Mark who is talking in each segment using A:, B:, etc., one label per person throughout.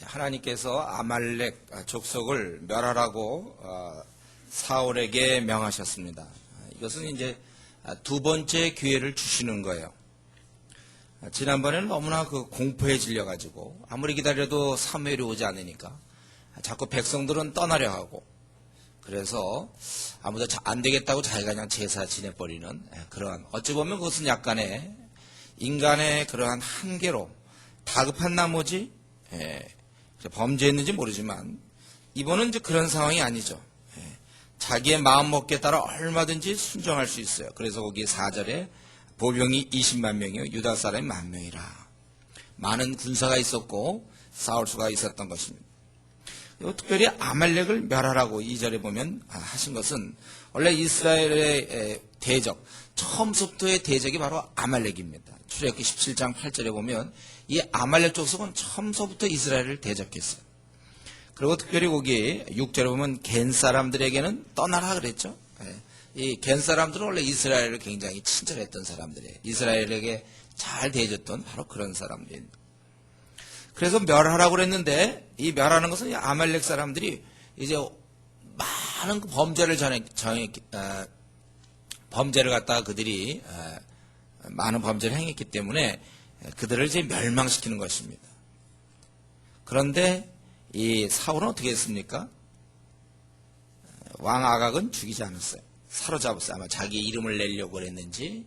A: 하나님께서 아말렉 족속을 멸하라고 사울에게 명하셨습니다. 이것은 이제 두 번째 기회를 주시는 거예요. 지난번에는 너무나 공포에 질려가지고 아무리 기다려도 사무엘이 오지 않으니까 자꾸 백성들은 떠나려 하고, 그래서 아무도 안 되겠다고 자기가 그냥 제사 지내버리는 그러한, 어찌 보면 그것은 약간의 인간의 그러한 한계로 다급한 나머지 범죄했는지 모르지만 이번은 이제 그런 상황이 아니죠. 자기의 마음먹기에 따라 얼마든지 순종할 수 있어요. 그래서 거기 4절에 보병이 20만 명이요 유다 사람이 10,000명이라. 많은 군사가 있었고 싸울 수가 있었던 것입니다. 특별히 아말렉을 멸하라고 2절에 보면 하신 것은, 원래 이스라엘의 대적, 처음부터의 대적이 바로 아말렉입니다. 출애굽기 17장 8절에 보면 이 아말렉 족속은 처음부터 이스라엘을 대적했어요. 그리고 특별히 거기 6절에 보면 겐 사람들에게는 떠나라 그랬죠. 이 겐 사람들은 원래 이스라엘을 굉장히 친절했던 사람들이에요. 이스라엘에게 잘 대해줬던 바로 그런 사람들입니다. 그래서 멸하라고 그랬는데, 이 멸하는 것은 아말렉 사람들이 이제 많은 범죄를 범죄를 갖다가 그들이 많은 범죄를 행했기 때문에 그들을 이제 멸망시키는 것입니다. 그런데 이 사울은 어떻게 했습니까? 왕 아각은 죽이지 않았어요. 사로잡았어요. 아마 자기 이름을 내려고 그랬는지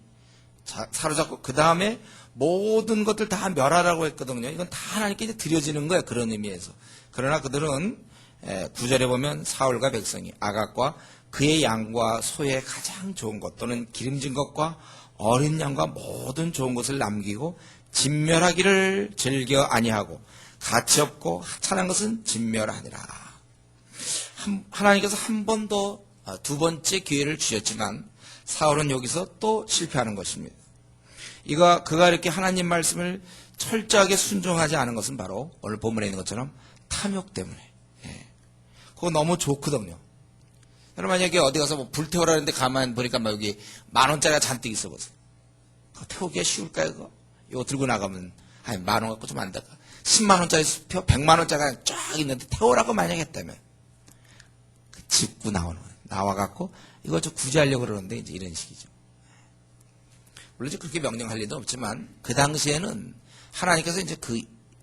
A: 사로잡고, 그 다음에 모든 것들 다 멸하라고 했거든요. 이건 다 하나님께 이제 드려지는 거예요. 그런 의미에서. 그러나 그들은 9절에 보면 사울과 백성이 아각과 그의 양과 소의 가장 좋은 것 또는 기름진 것과 어린 양과 모든 좋은 것을 남기고 진멸하기를 즐겨 아니하고 가치 없고 하찮은 것은 진멸하니라. 하나님께서 한 번 더 두 번째 기회를 주셨지만 사울은 여기서 또 실패하는 것입니다. 그가 이렇게 하나님 말씀을 철저하게 순종하지 않은 것은 바로 오늘 본문에 있는 것처럼 탐욕 때문에. 그거 너무 좋거든요. 여러분, 만약에 어디 가서 뭐 불태우라는데 가만 보니까 막 여기 10,000원짜리가 잔뜩 있어 보세요. 그거 태우기가 쉬울까요, 그거? 이거 들고 나가면, 10,000원 갖고 좀 안 될까? 100,000원짜리 수표, 100,000원짜리가 쫙 있는데 태우라고 만약 했다면, 짚고 나와갖고, 이걸 좀 구제하려고 그러는데, 이제 이런 식이죠. 물론 이제 그렇게 명령할 리도 없지만, 그 당시에는 하나님께서 이제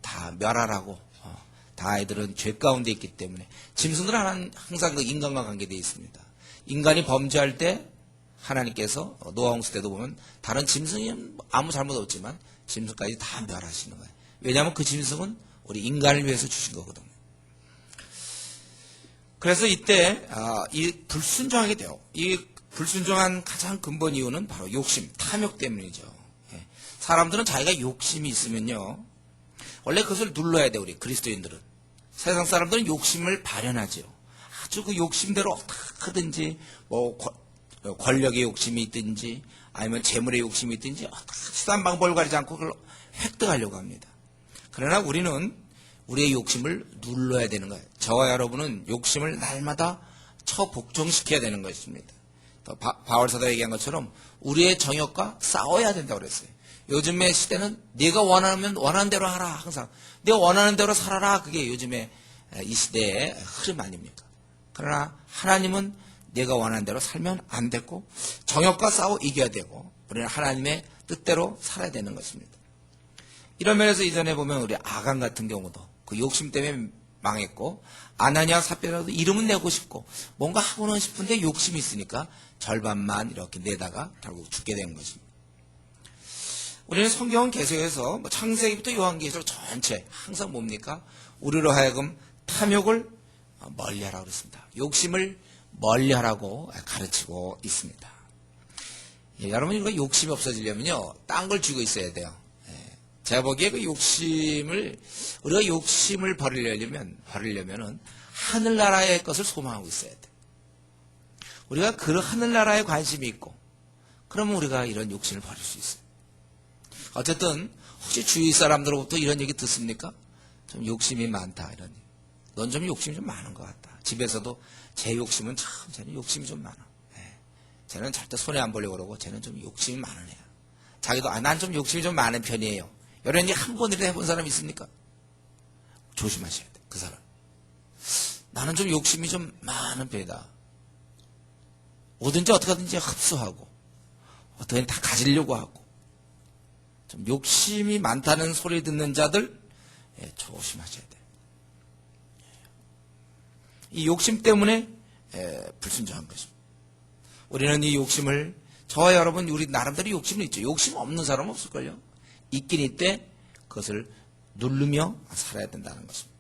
A: 다 멸하라고, 다 아이들은 죄 가운데 있기 때문에, 짐승들은 항상 인간과 관계되어 있습니다. 인간이 범죄할 때 하나님께서 노아홍수 때도 보면 다른 짐승이 아무 잘못 없지만 짐승까지 다 멸하시는 거예요. 왜냐하면 그 짐승은 우리 인간을 위해서 주신 거거든요. 그래서 이때 이 불순종하게 돼요. 이 불순종한 가장 근본 이유는 바로 욕심, 탐욕 때문이죠. 사람들은 자기가 욕심이 있으면요, 원래 그것을 눌러야 돼요. 우리 그리스도인들은. 세상 사람들은 욕심을 발현하죠. 아주 그 욕심대로 어떻게든지 뭐 권력의 욕심이 있든지 아니면 재물의 욕심이 있든지 수단 방법을 가리지 않고 그걸 획득하려고 합니다. 그러나 우리는 우리의 욕심을 눌러야 되는 거예요. 저와 여러분은 욕심을 날마다 처복종시켜야 되는 것입니다. 바울사도 얘기한 것처럼 우리의 정욕과 싸워야 된다고 그랬어요. 요즘의 시대는 네가 원하는 대로 하라. 항상 네가 원하는 대로 살아라. 그게 요즘의 이 시대의 흐름 아닙니까? 그러나 하나님은 내가 원하는 대로 살면 안 되고 정욕과 싸워 이겨야 되고 우리는 하나님의 뜻대로 살아야 되는 것입니다. 이런 면에서 이전에 보면 우리 아간 같은 경우도 그 욕심 때문에 망했고, 아나니아 삽비라도 이름은 내고 싶고 뭔가 하고는 싶은데 욕심이 있으니까 절반만 이렇게 내다가 결국 죽게 된 것입니다. 우리는 성경은 계속해서 창세기부터 요한계시록 전체 항상 뭡니까? 우리로 하여금 탐욕을 멀리하라고 그랬습니다. 욕심을 멀리하라고 가르치고 있습니다. 여러분, 우리가 욕심이 없어지려면요, 딴 걸 쥐고 있어야 돼요. 제가 보기에 우리가 욕심을 버리려면은 하늘나라의 것을 소망하고 있어야 돼. 우리가 그 하늘나라에 관심이 있고, 그러면 우리가 이런 욕심을 버릴 수 있어요. 어쨌든 혹시 주위 사람들로부터 이런 얘기 듣습니까? 좀 욕심이 많다, 이런 얘기. 넌 좀 욕심이 좀 많은 것 같다. 집에서도 제 욕심은 쟤는 욕심이 좀 많아. 쟤는 절대 손해 안 보려고 그러고 쟤는 좀 욕심이 많은 애야. 자기도 난 좀 욕심이 좀 많은 편이에요. 이런 얘기 한 번이라도 해본 사람 있습니까? 조심하셔야 돼. 그 사람. 나는 좀 욕심이 좀 많은 편이다. 뭐든지 어떻게 하든지 흡수하고 어떻게 다 가지려고 하고 좀 욕심이 많다는 소리 듣는 자들 조심하셔야 돼. 이 욕심 때문에 불순종한 것입니다. 우리는 이 욕심을 저와 여러분 우리 나름대로 욕심은 있죠. 욕심 없는 사람은 없을걸요. 있긴 있대 그것을 누르며 살아야 된다는 것입니다.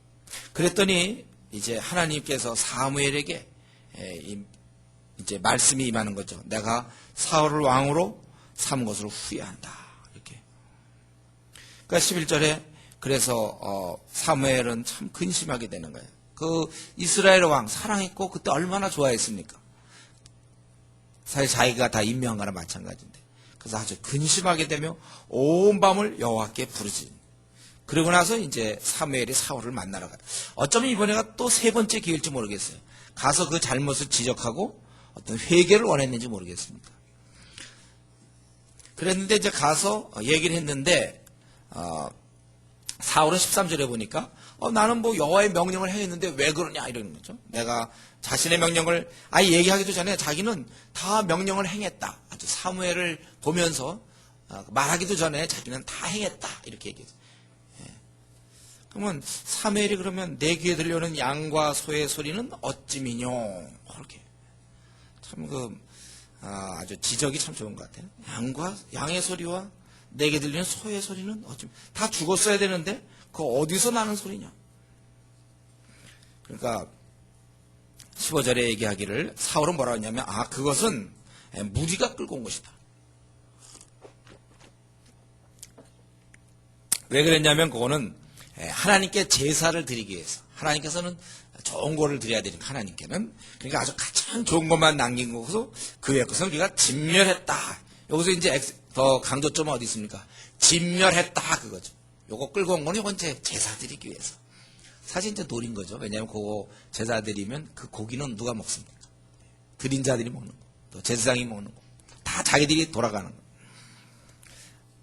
A: 그랬더니 이제 하나님께서 사무엘에게 이제 말씀이 임하는 거죠. 내가 사울을 왕으로 삼은 것으로 후회한다. 이렇게. 그러니까 11절에 그래서 사무엘은 참 근심하게 되는 거예요. 그 이스라엘 왕 사랑했고 그때 얼마나 좋아했습니까? 사실 자기가 다 임명한 거나 마찬가지인데. 그래서 아주 근심하게 되며 온 밤을 여호와께 부르짖는. 그러고 나서 이제 사무엘이 사울을 만나러 가요. 어쩌면 이번에가 또 세 번째 기회일지 모르겠어요. 가서 그 잘못을 지적하고 어떤 회개를 원했는지 모르겠습니다. 그랬는데 이제 가서 얘기를 했는데 사울은 13절에 보니까 나는 뭐 여호와의 명령을 행했는데 왜 그러냐 이러는 거죠. 내가 자신의 명령을 아예 얘기하기도 전에 자기는 다 명령을 행했다. 아주 사무엘을 보면서 말하기도 전에 자기는 다 행했다 이렇게 얘기했어요. 그러면 사무엘이 그러면 내 귀에 들려오는 양과 소의 소리는 어찌미뇨 그렇게 참 아주 지적이 참 좋은 것 같아요. 양의 소리와 내게 들리는 소의 소리는 어찌 다 죽었어야 되는데 그거 어디서 나는 소리냐. 그러니까 15절에 얘기하기를 사울은 뭐라고 했냐면 그것은 무리가 끌고 온 것이다. 왜 그랬냐면 그거는 하나님께 제사를 드리기 위해서 하나님께서는 좋은 거를 드려야 되니까 하나님께는 그러니까 아주 가장 좋은 것만 남긴 거고 그 외의 것은 우리가 진멸했다. 여기서 이제 더 강조점은 어디 있습니까? 진멸했다 그거죠. 요거 끌고 온 거는 요건 이제 제사 드리기 위해서. 사실 이제 노린 거죠. 왜냐하면 그거 제사 드리면 그 고기는 누가 먹습니까? 드린 자들이 먹는 거, 또 제사장이 먹는 거, 다 자기들이 돌아가는 거.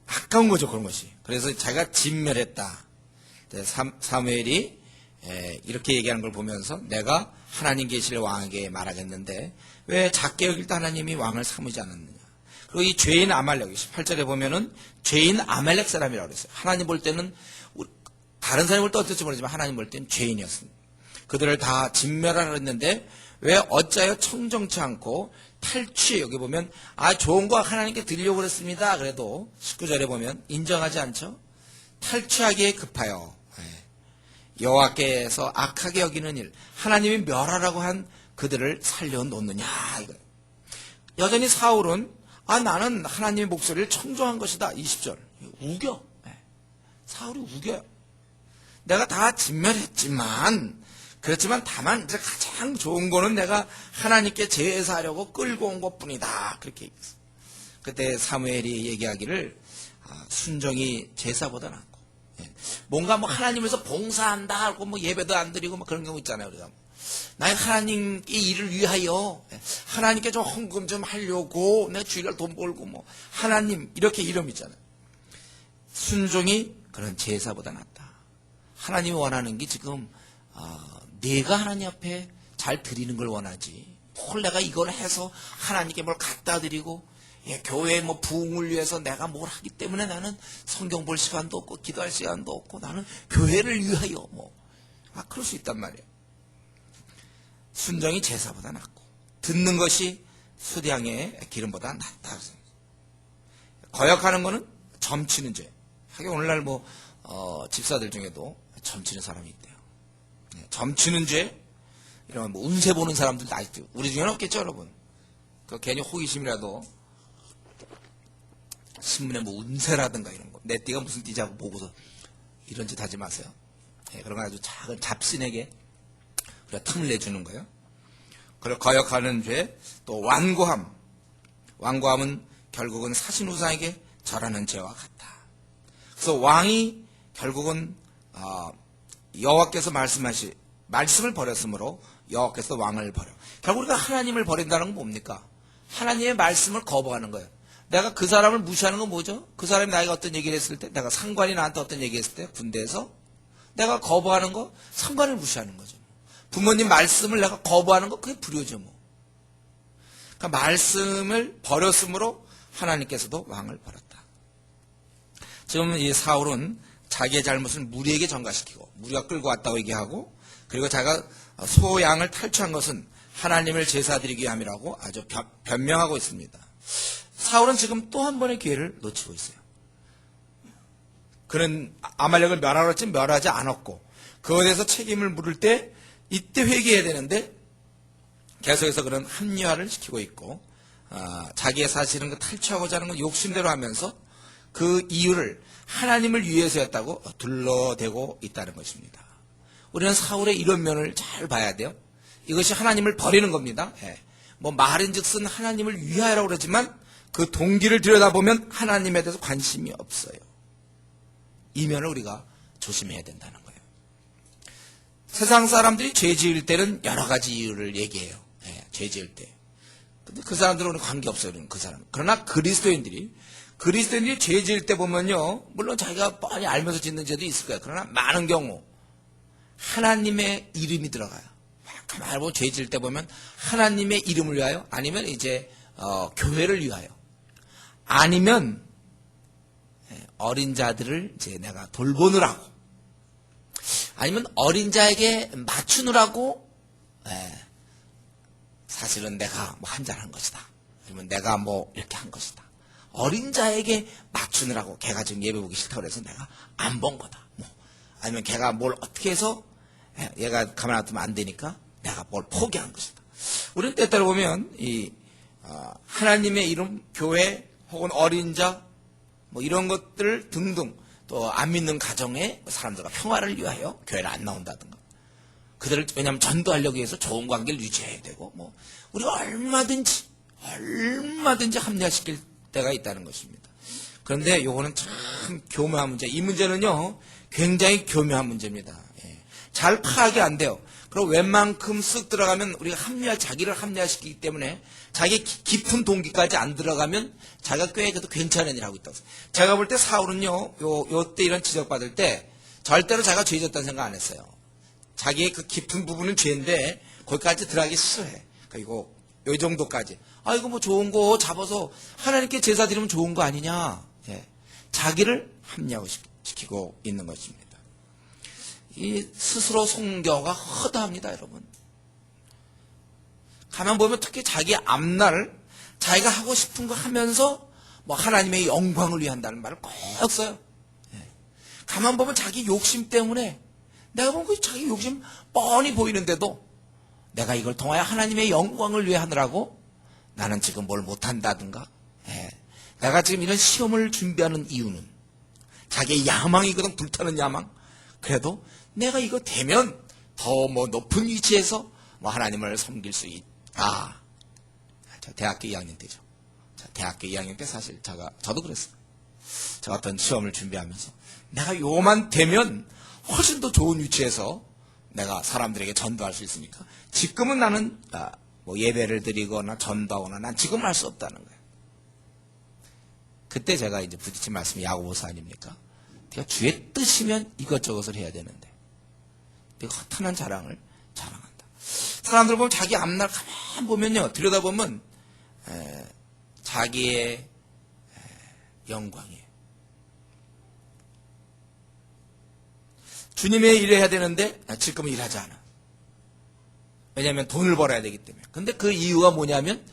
A: 아까운 거죠 그런 것이. 그래서 자기가 진멸했다. 사무엘이 이렇게 얘기하는 걸 보면서 내가 하나님 계실 왕에게 말하겠는데 왜 작게 여길 때 하나님이 왕을 삼으지 않았느냐. 그리고 이 죄인 아말렉 18절에 보면은 죄인 아말렉 사람이라고 그랬어요. 하나님 볼 때는 다른 사람이 볼 때 어떨지 모르지만 하나님 볼 때는 죄인이었습니다. 그들을 다 진멸하려 했는데 왜 어찌하여 청정치 않고 탈취 여기 보면 좋은 거 하나님께 드리려고 그랬습니다. 그래도 19절에 보면 인정하지 않죠. 탈취하기에 급하여 여호와께서 악하게 여기는 일 하나님이 멸하라고 한 그들을 살려놓느냐 이거. 여전히 사울은 나는 하나님의 목소리를 청종한 것이다. 20절 우겨. 사울이 우겨요. 내가 다 진멸했지만 그렇지만 다만 이제 가장 좋은 거는 내가 하나님께 제사하려고 끌고 온 것뿐이다. 그렇게 얘기했어요. 그때 사무엘이 얘기하기를 순종이 제사보다 낫고 뭔가 뭐 하나님에서 봉사한다 하고 뭐 예배도 안 드리고 뭐 그런 경우 있잖아요. 우리가 나의 하나님의 일을 위하여 하나님께 좀 헌금 좀 하려고 내가 주일날 돈 벌고 뭐 하나님 이렇게 이름 있잖아요. 순종이 그런 제사보다 낫다. 하나님이 원하는 게 지금 내가 하나님 앞에 잘 드리는 걸 원하지. 뭘 내가 이걸 해서 하나님께 뭘 갖다 드리고 교회 뭐 부흥을 위해서 내가 뭘 하기 때문에 나는 성경 볼 시간도 없고 기도할 시간도 없고 나는 교회를 위하여 그럴 수 있단 말이에요. 순종이 제사보다 낫고 듣는 것이 수량의 기름보다 낫다. 거역하는 거는 점치는 죄. 하긴 오늘날 집사들 중에도 점치는 사람이 있대요. 점치는 죄 이런 운세 보는 사람들도 아직도 우리 중에는 없겠죠 여러분. 괜히 호기심이라도 신문에 운세라든가 이런 거 내 띠가 무슨 띠지 하고 보고서 이런 짓 하지 마세요. 그런 거 아주 작은 잡신에게 우리가 틈을 내주는 거예요. 그리고 거역하는 죄, 또 완고함. 완고함은 결국은 사신우상에게 절하는 죄와 같다. 그래서 왕이 결국은 여호와께서 말씀을 버렸으므로 여호와께서 왕을 버려. 결국 우리가 하나님을 버린다는 건 뭡니까? 하나님의 말씀을 거부하는 거예요. 내가 그 사람을 무시하는 건 뭐죠? 그 사람이 나에게 어떤 얘기를 했을 때, 내가 상관이 나한테 어떤 얘기를 했을 때, 군대에서 내가 거부하는 거 상관을 무시하는 거죠. 부모님 말씀을 내가 거부하는 거 그게 불효죠 뭐. 그러니까 말씀을 버렸으므로 하나님께서도 왕을 버렸다. 지금 이 사울은 자기의 잘못을 무리에게 전가시키고 무리가 끌고 왔다고 얘기하고 그리고 자기가 소양을 탈취한 것은 하나님을 제사드리기 위함이라고 아주 변명하고 있습니다. 사울은 지금 또 한 번의 기회를 놓치고 있어요. 그는 아말렉을 멸하라고 했지만 멸하지 않았고 그것에 대해서 책임을 물을 때 이때 회개해야 되는데 계속해서 그런 합리화를 시키고 있고 자기의 사실은 탈취하고자 하는 건 욕심대로 하면서 그 이유를 하나님을 위해서였다고 둘러대고 있다는 것입니다. 우리는 사울의 이런 면을 잘 봐야 돼요. 이것이 하나님을 버리는 겁니다. 뭐 말인즉슨 하나님을 위하여라고 그러지만 그 동기를 들여다보면 하나님에 대해서 관심이 없어요. 이 면을 우리가 조심해야 된다는 거예요. 세상 사람들이 죄 지을 때는 여러 가지 이유를 얘기해요. 죄 지을 때. 근데 그 사람들은 관계없어요. 그 사람. 그러나 그리스도인들이 죄 지을 때 보면요. 물론 자기가 뻔히 알면서 짓는 죄도 있을 거예요. 그러나 많은 경우 하나님의 이름이 들어가요. 가만히 보면 죄 지을 때 보면 하나님의 이름을 위하여 아니면 이제 교회를 위하여 아니면 어린 자들을 이제 내가 돌보느라고 아니면 어린 자에게 맞추느라고 사실은 내가 뭐 한잔한 것이다. 아니면 내가 뭐 이렇게 한 것이다. 어린 자에게 맞추느라고 걔가 지금 예배 보기 싫다고 그래서 내가 안 본 거다. 뭐 아니면 걔가 뭘 어떻게 해서 얘가 가만 놔두면 안 되니까 내가 뭘 포기한 것이다. 우리는 때때로 보면 이 하나님의 이름, 교회 혹은 어린 자 뭐 이런 것들 등등 또 안 믿는 가정의 사람들과 평화를 위하여 교회를 안 나온다든가 그들을 왜냐하면 전도하려고 해서 좋은 관계를 유지해야 되고 뭐 우리가 얼마든지 합리화시킬 때가 있다는 것입니다. 그런데 요거는 참 교묘한 문제. 이 문제는요 굉장히 교묘한 문제입니다. 잘 파악이 안 돼요. 그리고 웬만큼 쓱 들어가면 우리가 자기를 합리화시키기 때문에 자기 깊은 동기까지 안 들어가면 자기가 꽤 그래도 괜찮은 일 하고 있다고. 제가 볼 때 사울은요, 요때 이런 지적받을 때 절대로 자기가 죄졌다는 생각 안 했어요. 자기의 그 깊은 부분은 죄인데 거기까지 들어가기 싫어해. 그리고 요 정도까지. 이거 뭐 좋은 거 잡아서 하나님께 제사 드리면 좋은 거 아니냐. 자기를 합리화시키고 있는 것입니다. 이 스스로 속겨가 허다합니다, 여러분. 가만 보면 특히 자기 앞날 자기가 하고 싶은 거 하면서 뭐 하나님의 영광을 위한다는 말을 꼭 써요. 가만 보면 자기 욕심 때문에 내가 보면 그 자기 욕심 뻔히 보이는데도 내가 이걸 통하여 하나님의 영광을 위해 하느라고 나는 지금 뭘 못한다든가 내가 지금 이런 시험을 준비하는 이유는 자기의 야망이거든. 불타는 야망. 그래도 내가 이거 되면 더 뭐 높은 위치에서 뭐 하나님을 섬길 수 있다. 저 대학교 2학년 때죠. 대학교 2학년 때 사실 저도 그랬어요. 저 어떤 시험을 준비하면서 내가 요만 되면 훨씬 더 좋은 위치에서 내가 사람들에게 전도할 수 있으니까 지금은 나는 뭐 예배를 드리거나 전도하거나 난 지금은 할 수 없다는 거예요. 그때 제가 이제 부딪힌 말씀이 야고보서 아닙니까? 내가 주의 뜻이면 이것저것을 해야 되는데 내가 허탄한 자랑을 자랑한다. 사람들 보면 자기 앞날 가만 보면요, 들여다보면 자기의 영광이에요. 주님의 일을 해야 되는데 지금은 일하지 않아. 왜냐하면 돈을 벌어야 되기 때문에. 근데 그 이유가 뭐냐면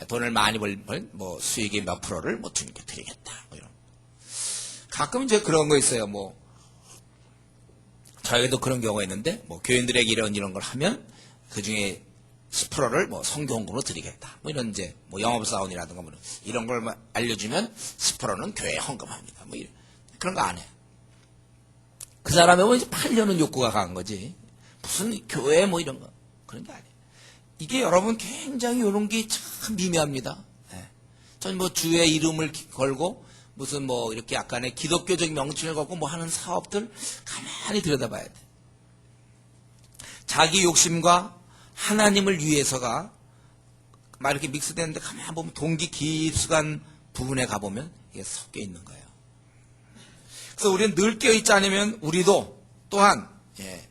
A: 돈을 많이 벌면 뭐 수익의 몇 프로를 뭐 주님께 드리겠다. 뭐 이런. 가끔 이제 그런 거 있어요. 뭐 저에게도 그런 경우가 있는데 뭐 교인들에게 이런 걸 하면 그 중에 10%를 뭐 성경으로 드리겠다. 뭐 이런 이제 뭐 영업사원이라든가 뭐 이런 걸 알려주면 10%는 교회에 헌금합니다. 뭐 그런 거 안 해. 그 사람의 뭐 이제 팔려는 욕구가 강한 거지. 무슨 교회 뭐 이런 거 그런 게 아니에요. 이게 여러분 굉장히 이런 게 참 미묘합니다. 전 뭐 주의 이름을 걸고 무슨 뭐 이렇게 약간의 기독교적 명칭을 갖고 뭐 하는 사업들 가만히 들여다봐야 돼. 자기 욕심과 하나님을 위해서가 막 이렇게 믹스되는데 가만히 보면 동기 깊숙한 부분에 가보면 이게 섞여 있는 거예요. 그래서 우리는 늘 깨어있지 않으면 우리도 또한 예,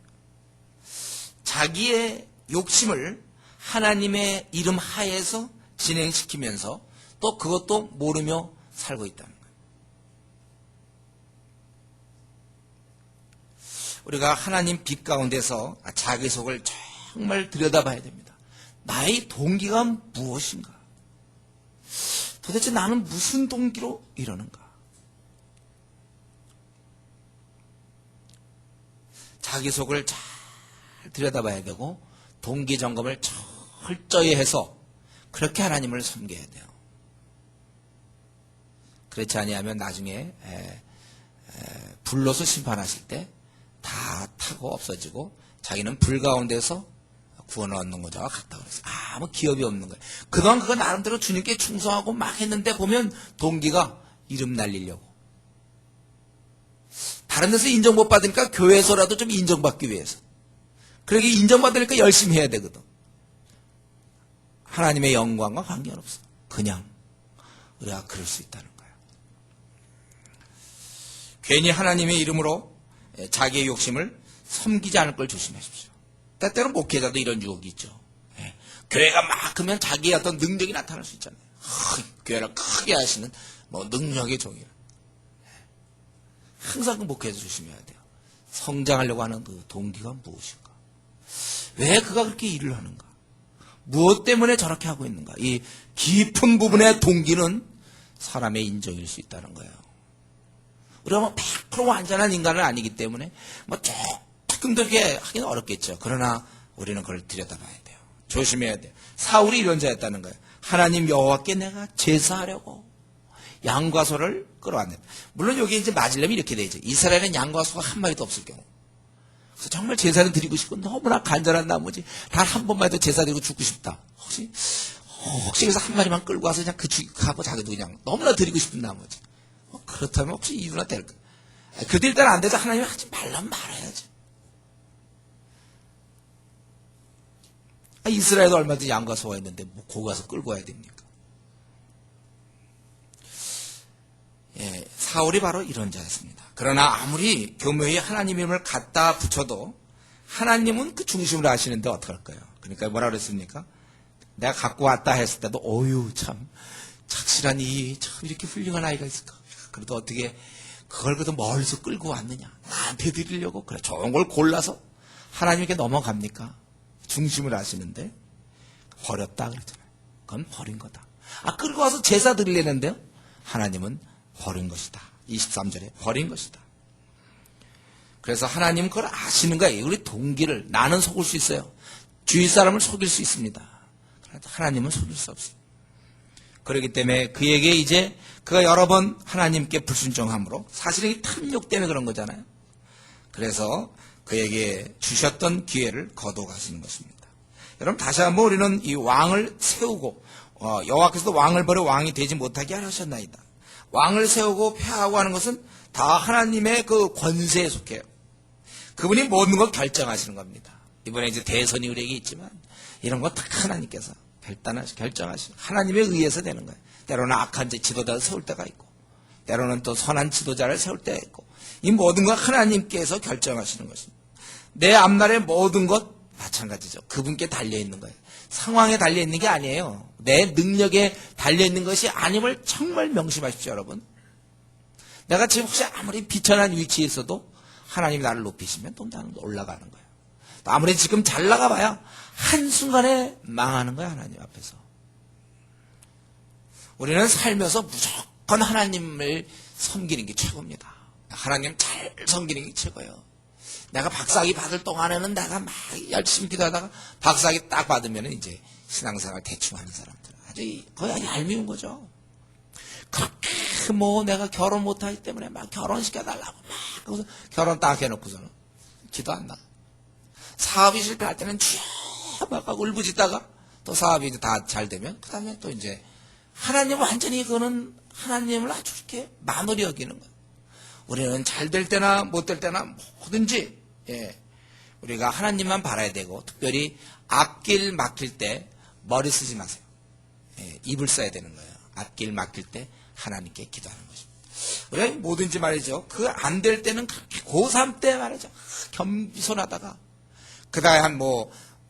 A: 자기의 욕심을 하나님의 이름 하에서 진행시키면서 또 그것도 모르며 살고 있다는 거예요. 우리가 하나님 빛 가운데서 자기 속을 정말 들여다봐야 됩니다. 나의 동기가 무엇인가? 도대체 나는 무슨 동기로 이러는가? 자기 속을 잘 들여다봐야 되고 동기 점검을 철저히 해서 그렇게 하나님을 섬겨야 돼요. 그렇지 아니하면 나중에 불로서 심판하실 때 다 타고 없어지고 자기는 불 가운데서 구원을 얻는 거죠. 같다 그랬어요. 아무 기업이 없는 거예요. 그동안 그거 나름대로 주님께 충성하고 막 했는데 보면 동기가 이름 날리려고. 다른 데서 인정 못 받으니까 교회에서라도 좀 인정받기 위해서. 그러게 인정받으니까 열심히 해야 되거든. 하나님의 영광과 관계없어. 그냥 우리가 그럴 수 있다는 거예요. 괜히 하나님의 이름으로 자기의 욕심을 섬기지 않을 걸 조심하십시오. 때때로 목회자도 이런 유혹이 있죠. 교회가 막 크면 자기의 어떤 능력이 나타날 수 있잖아요. 교회를 크게 하시는 능력의 종이라. 항상 그 목회자 조심해야 돼요. 성장하려고 하는 그 동기가 무엇인가? 왜 그가 그렇게 일을 하는가? 무엇 때문에 저렇게 하고 있는가? 이 깊은 부분의 동기는 사람의 인정일 수 있다는 거예요. 우리가 100% 완전한 인간은 아니기 때문에 조금 더 이렇게 하기는 어렵겠죠. 그러나 우리는 그걸 들여다봐야 돼요. 조심해야 돼요. 사울이 이런 자였다는 거예요. 하나님 여호와께 내가 제사하려고 양과 소를 끌어왔네. 물론 여기 이제 맞으려면 이렇게 되죠. 이스라엘은 양과 소가 한 마리도 없을 경우. 그래서 정말 제사를 드리고 싶고 너무나 간절한 나머지 단 한 번만 해도 제사 드리고 죽고 싶다. 혹시 그래서 한 마리만 끌고 와서 그냥 하고 자기도 그냥 너무나 드리고 싶은 나머지. 그렇다면 혹시 이유나 될까? 그들 일단 안 돼서 하나님이 하지 말라면 말아야지. 이스라엘도 얼마든지 양과 소가 있는데 거기 가서 끌고 와야 됩니까? 사울이 바로 이런 자였습니다. 그러나 아무리 교묘히 하나님 이름을 갖다 붙여도 하나님은 그 중심으로 하시는데 어떡할까요? 그러니까 뭐라 그랬습니까? 내가 갖고 왔다 했을 때도 어유 참 착실한 참 이렇게 훌륭한 아이가 있을까? 그래도 어떻게 그걸 그래도 멀리서 끌고 왔느냐? 나한테 드리려고 그래 좋은 걸 골라서 하나님께 넘어갑니까? 중심을 하시는데 버렸다 그랬잖아요. 그건 버린 거다. 끌고 와서 제사 드리려는데요. 하나님은 버린 것이다. 23절에 버린 것이다. 그래서 하나님은 그걸 아시는 거예요. 우리 동기를 나는 속을 수 있어요. 주위 사람을 속일 수 있습니다. 그런데 하나님은 속일 수 없어요. 그렇기 때문에 그에게 이제 그가 여러 번 하나님께 불순종함으로 사실은 이 탐욕 때문에 그런 거잖아요. 그래서 그에게 주셨던 기회를 거둬가시는 것입니다. 여러분 다시 한번 우리는 이 왕을 세우고 여호와께서도 왕을 버려 왕이 되지 못하게 하셨나이다. 왕을 세우고 폐하고 하는 것은 다 하나님의 그 권세에 속해요. 그분이 모든 걸 결정하시는 겁니다. 이번에 이제 대선이 우리에게 있지만 이런 거 다 하나님께서 결정하시고 하나님에 의해서 되는 거예요. 때로는 악한 지도자를 세울 때가 있고 때로는 또 선한 지도자를 세울 때가 있고 이 모든 것 하나님께서 결정하시는 것입니다. 내 앞날의 모든 것 마찬가지죠. 그분께 달려있는 거예요. 상황에 달려있는 게 아니에요. 내 능력에 달려있는 것이 아님을 정말 명심하십시오. 여러분. 내가 지금 혹시 아무리 비천한 위치에 있어도 하나님이 나를 높이시면 또 나는 올라가는 거예요. 또 아무리 지금 잘 나가봐야 한순간에 망하는 거야. 하나님 앞에서. 우리는 살면서 무조건 하나님을 섬기는 게 최고입니다. 하나님 잘 섬기는 게 최고예요. 내가 박사학위 받을 동안에는 내가 막 열심히 기도하다가 박사학위 딱 받으면 이제 신앙생활 대충 하는 사람들. 아주 거의 얄미운 거죠. 그렇게 내가 결혼 못하기 때문에 막 결혼시켜달라고 막 그래서 결혼 딱 해놓고서는 기도 안 나. 사업이 실패할 때는 막 울부짖다가 또 사업이 이제 다 잘 되면 그 다음에 또 이제 하나님 완전히 그거는 하나님을 아주 이렇게 만홀히 여기는 거예요. 우리는 잘 될 때나 못 될 때나 뭐든지 우리가 하나님만 바라야 되고 특별히 앞길 막힐 때 머리 쓰지 마세요. 입을 써야 되는 거예요. 앞길 막힐 때 하나님께 기도하는 것입니다. 왜 뭐든지 말이죠. 그 안 될 때는 고3 때 말이죠. 겸손하다가 그 다음에 한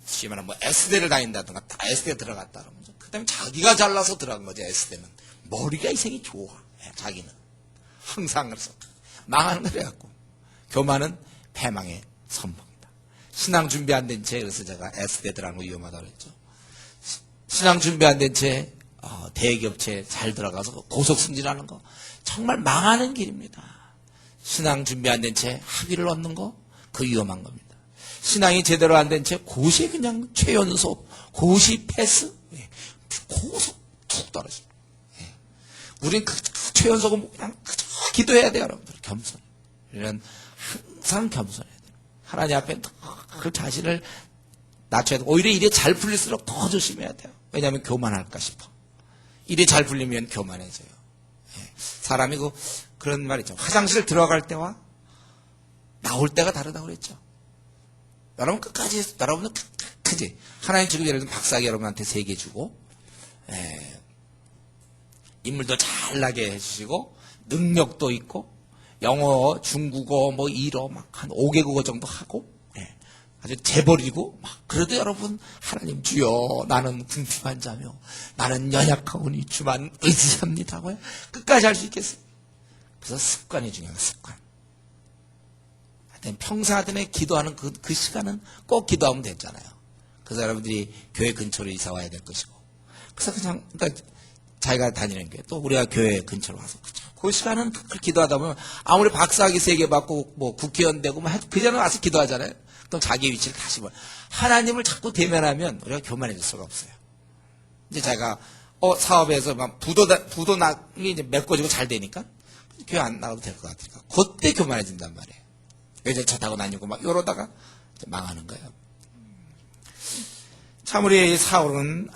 A: 심하면 S대를 다닌다든가 다 S대 들어갔다 그러면 그 다음에 자기가 잘나서 들어간 거죠. S대는 머리가 이생이 좋아. 자기는 항상 그래서 망하는 걸 해갖고 교만은 패망의 선봉이다. 신앙 준비 안 된 채 그래서 제가 S대 들어가는 거 위험하다고 그랬죠. 신앙 준비 안 된 채 대기업체에 잘 들어가서 고속 승진하는 거 정말 망하는 길입니다. 신앙 준비 안 된 채 학위를 얻는 거 그 위험한 겁니다. 신앙이 제대로 안 된 채 고시 그냥 최연소 고시 패스 고속 툭 떨어집니다. 우린 그 최연소고 그냥 그저 기도해야 돼요. 여러분들 겸손. 이런 항상 겸손해야 돼요. 하나님 앞에 그 자신을 낮춰야 돼요. 오히려 일이 잘 풀릴수록 더 조심해야 돼요. 왜냐하면 교만할까 싶어. 일이 잘 풀리면 교만해져요. 사람이 그런 말이죠. 화장실 들어갈 때와 나올 때가 다르다고 그랬죠. 여러분 끝까지 여러분은 끝까지 하나님 지금 예를 들면 박사학위 여러분한테 3개 주고 인물도 잘나게 해주시고 능력도 있고 영어, 중국어, 일어 막 한 5개국어 정도 하고 아주 재벌이고 그래도 여러분 하나님 주여 나는 궁핍한 자며 나는 연약하오니 주만 의지합니다고요. 끝까지 할 수 있겠어요. 그래서 습관이 중요해요. 습관. 하여튼 평소 하든에 기도하는 그 시간은 꼭 기도하면 되잖아요. 그래서 여러분들이 교회 근처로 이사 와야 될 것이고 그래서 그러니까 자기가 다니는 교회 또 우리가 교회 근처로 와서 그 시간은 기도하다 보면 아무리 박사학위 3개 받고 국회의원 되고 그 전에 와서 기도하잖아요. 또 자기 위치를 다시 하나님을 자꾸 대면하면 우리가 교만해질 수가 없어요. 이제 제가 사업에서 부도나기 이제 메꿔지고 잘 되니까 교회 안 나가도 될 것 같으니까 그때 교만해진단 말이에요. 외제차 타고 다니고 이러다가 망하는 거예요. 참 우리 사울은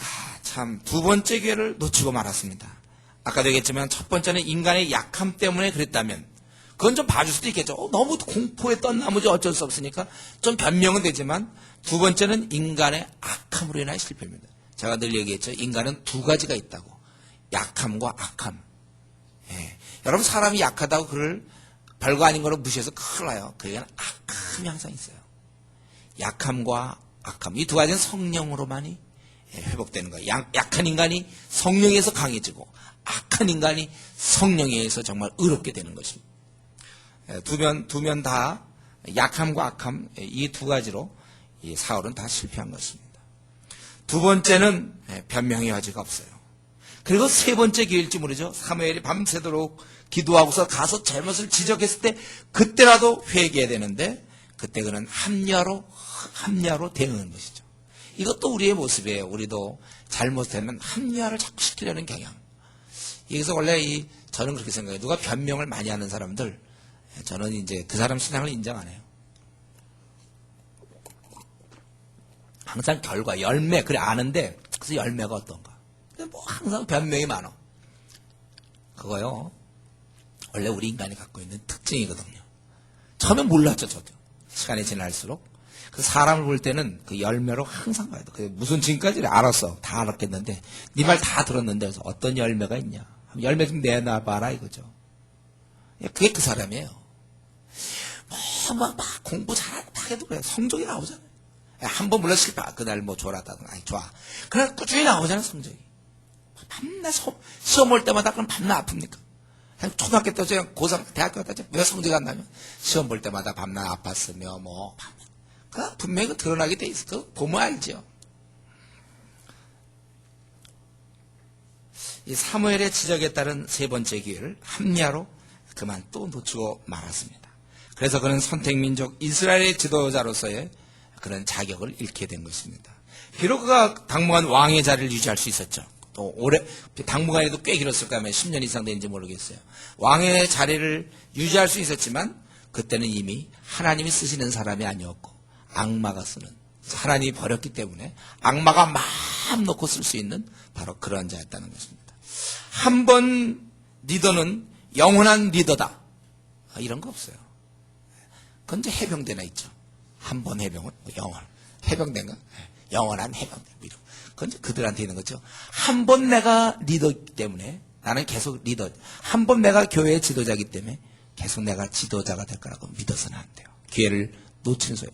A: 참 두 번째 기회를 놓치고 말았습니다. 아까도 얘기했지만 첫 번째는 인간의 약함 때문에 그랬다면 그건 좀 봐줄 수도 있겠죠. 너무 공포에 떤 나머지 어쩔 수 없으니까 좀 변명은 되지만 두 번째는 인간의 악함으로 인한 실패입니다. 제가 늘 얘기했죠. 인간은 두 가지가 있다고. 약함과 악함. 여러분 사람이 약하다고 그를 별거 아닌 거로 무시해서 큰일 나요. 그에게는 악함이 항상 있어요. 약함과 악함. 이 두 가지는 성령으로만이 회복되는 거예요. 약한 인간이 성령에서 강해지고 악한 인간이 성령에 의해서 정말 의롭게 되는 것입니다. 두 면 다 약함과 악함 이 두 가지로 이 사울은 다 실패한 것입니다. 두 번째는 변명의 여지가 없어요. 그리고 세 번째 기회일지 모르죠. 사무엘이 밤새도록 기도하고서 가서 잘못을 지적했을 때 그때라도 회개해야 되는데 그때 그는 합리화로 대응하는 것이죠. 이것도 우리의 모습이에요. 우리도 잘못하면 합리화를 자꾸 시키려는 경향. 여기서 원래 저는 그렇게 생각해요. 누가 변명을 많이 하는 사람들 저는 이제 그 사람 신앙을 인정 안 해요. 항상 결과, 열매, 그래 아는데 그래서 열매가 어떤가. 근데 항상 변명이 많아. 그거요. 원래 우리 인간이 갖고 있는 특징이거든요. 처음엔 몰랐죠, 저도. 시간이 지날수록. 그 사람을 볼 때는 그 열매로 항상 봐야 돼. 그 무슨 지금까지 알았어. 다 알았겠는데 네 말 다 들었는데 그래서 어떤 열매가 있냐. 열매 좀 내놔봐라 이거죠. 그게 그 사람이에요. 막 공부 잘하다 해도 그래. 성적이 나오잖아요. 한번 물론 실패. 그날 졸았다든가. 아니, 좋아. 그래, 꾸준히 나오잖아, 성적이. 밤낮 시험 볼 때마다 그럼 밤낮 아픕니까? 초등학교 때, 고3, 대학교 때 왜 성적이 안 나면? 시험 볼 때마다 밤낮 아팠으며, 분명히 드러나게 돼 있어. 그거 보면 알죠. 이 사무엘의 지적에 따른 세 번째 기회를 합리화로 그만 또 놓치고 말았습니다. 그래서 그는 선택민족 이스라엘의 지도자로서의 그런 자격을 잃게 된 것입니다. 비록 그가 당분간 왕의 자리를 유지할 수 있었죠. 또 당분간에도 꽤 길었을 거면 10년 이상 된지 모르겠어요. 왕의 자리를 유지할 수 있었지만 그때는 이미 하나님이 쓰시는 사람이 아니었고 악마가 쓰는, 하나님이 버렸기 때문에 악마가 마음 놓고 쓸 수 있는 바로 그런 자였다는 것입니다. 한 번 리더는 영원한 리더다. 이런 거 없어요. 그건 이제 해병대나 있죠. 한 번 해병은 해병대인가? 영원한 해병대. 그건 이제 그들한테 있는 거죠. 한 번 내가 리더이기 때문에 나는 계속 리더. 한 번 내가 교회의 지도자이기 때문에 계속 내가 지도자가 될 거라고 믿어서는 안 돼요. 기회를 놓치는 소리.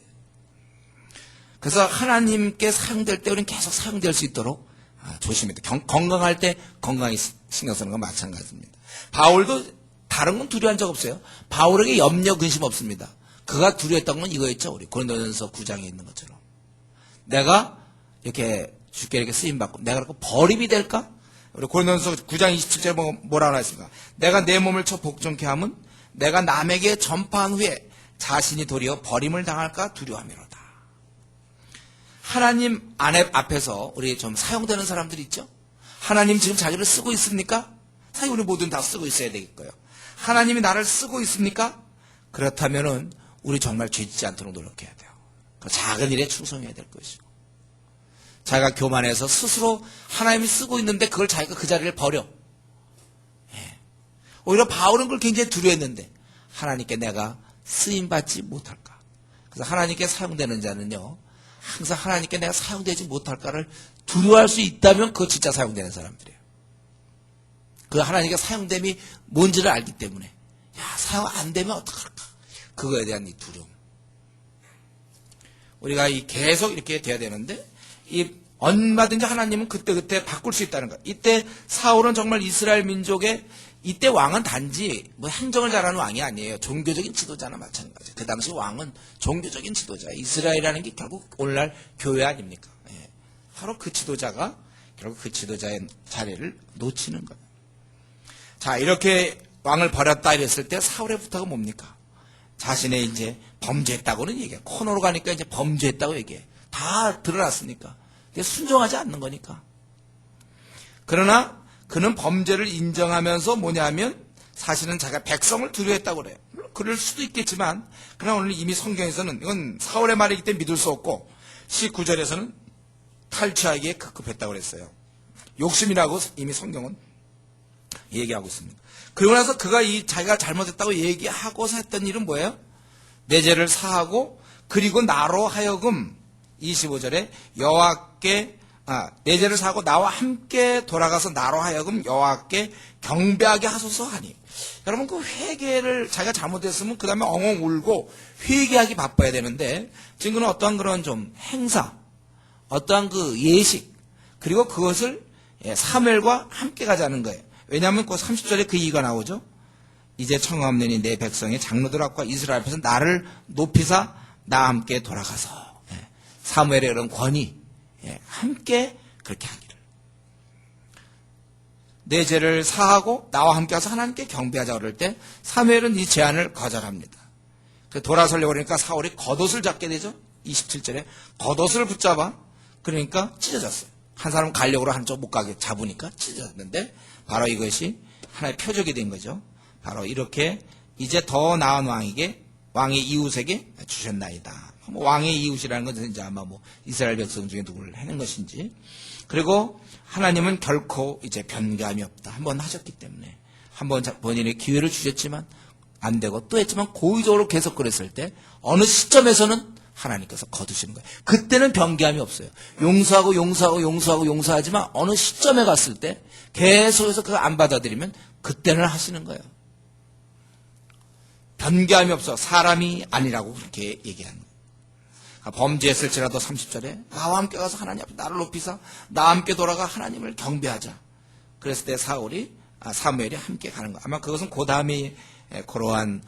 A: 그래서 하나님께 사용될 때 우리는 계속 사용될 수 있도록 조심해야 돼. 건강할 때 건강히 신경 쓰는 건 마찬가지입니다. 바울도 다른 건 두려워한 적 없어요. 바울에게 염려 근심 없습니다. 그가 두려웠던 건 이거였죠. 우리 고린도전서 9장에 있는 것처럼. 내가 이렇게 주께 이렇게 쓰임받고 내가 그렇고 버림이 될까? 우리 고린도전서 9장 27절에 뭐라고 했습니까? 내가 내 몸을 쳐 복종케 함은 내가 남에게 전파한 후에 자신이 도리어 버림을 당할까 두려워함이로다. 하나님 앞에서 우리 좀 사용되는 사람들이 있죠? 하나님 지금 자기를 쓰고 있습니까? 사실 우리 모두는 다 쓰고 있어야 되겠고요. 하나님이 나를 쓰고 있습니까? 그렇다면은 우리 정말 죄짓지 않도록 노력해야 돼요. 작은 일에 충성해야 될 것이고. 자기가 교만해서 스스로 하나님이 쓰고 있는데 그걸 자기가 그 자리를 버려. 오히려 바울은 그걸 굉장히 두려워했는데 하나님께 내가 쓰임받지 못할까. 그래서 하나님께 사용되는 자는요. 항상 하나님께 내가 사용되지 못할까를 두려워할 수 있다면 그거 진짜 사용되는 사람들이에요. 그 하나님께 사용됨이 뭔지를 알기 때문에 야 사용 안 되면 어떡할까. 그거에 대한 이 두려움. 우리가 계속 이렇게 돼야 되는데 얼마든지 하나님은 그때그때 바꿀 수 있다는 거예요. 이때 사울은 정말 이스라엘 민족의 이때 왕은 단지 행정을 잘하는 왕이 아니에요. 종교적인 지도자나 마찬가지. 그 당시 왕은 종교적인 지도자. 이스라엘이라는 게 결국 오늘날 교회 아닙니까? 바로 그 지도자가 결국 그 지도자의 자리를 놓치는 거예요. 자, 이렇게 왕을 버렸다 이랬을 때 사울의 부탁은 뭡니까? 자신의 이제 범죄했다고는 얘기해. 코너로 가니까 이제 범죄했다고 얘기해. 다 드러났으니까. 순종하지 않는 거니까. 그러나 그는 범죄를 인정하면서 뭐냐면 사실은 자기가 백성을 두려워했다고 그래요. 그럴 수도 있겠지만 그러나 오늘 이미 성경에서는 이건 사울의 말이기 때문에 믿을 수 없고 19절에서는 탈취하기에 급급했다고 그랬어요. 욕심이라고 이미 성경은 얘기하고 있습니다. 그러고 나서 그가 자기가 잘못했다고 얘기하고서 했던 일은 뭐예요? 내 죄를 사하고 그리고 나로 하여금 25절에 여호와께 내 죄를 사고 나와 함께 돌아가서 나로 하여금 여호와께 경배하게 하소서 하니. 여러분 그 회개를 자기가 잘못했으면 그 다음에 엉엉 울고 회개하기 바빠야 되는데 지금 그는 어떠한 그런 좀 행사 어떠한 그 예식 그리고 그것을 사무엘과 함께 가자는 거예요. 왜냐하면 그 30절에 그 이유가 나오죠. 이제 청하옵느니 내 백성의 장로들 앞과 이스라엘 앞에서 나를 높이사 나와 함께 돌아가서 사무엘의 그런 권위 함께 그렇게 하기를. 내 죄를 사하고 나와 함께 와서 하나님께 경배하자 그럴 때 사무엘은 이 제안을 거절합니다. 돌아서려고 그러니까 사울이 겉옷을 잡게 되죠. 27절에 겉옷을 붙잡아 그러니까 찢어졌어요. 한 사람 가려고 한쪽 못 가게 잡으니까 찢어졌는데 바로 이것이 하나의 표적이 된 거죠. 바로 이렇게 이제 더 나은 왕의 이웃에게 주셨나이다. 왕의 이웃이라는 것은 이제 아마 이스라엘 백성 중에 누구를 하는 것인지. 그리고 하나님은 결코 이제 변감이 없다. 한번 하셨기 때문에. 한번 본인의 기회를 주셨지만 안 되고 또 했지만 고의적으로 계속 그랬을 때 어느 시점에서는 하나님께서 거두시는 거예요. 그때는 변감이 없어요. 용서하지만 어느 시점에 갔을 때 계속해서 그거 안 받아들이면 그때는 하시는 거예요. 변감이 없어. 사람이 아니라고 그렇게 얘기하는 거예요. 범죄했을지라도 30절에 나와 함께 가서 하나님 앞에 나를 높이사 나와 함께 돌아가 하나님을 경배하자. 그랬을 때 사무엘이 함께 가는 거예요. 아마 그것은 그 다음에 그러한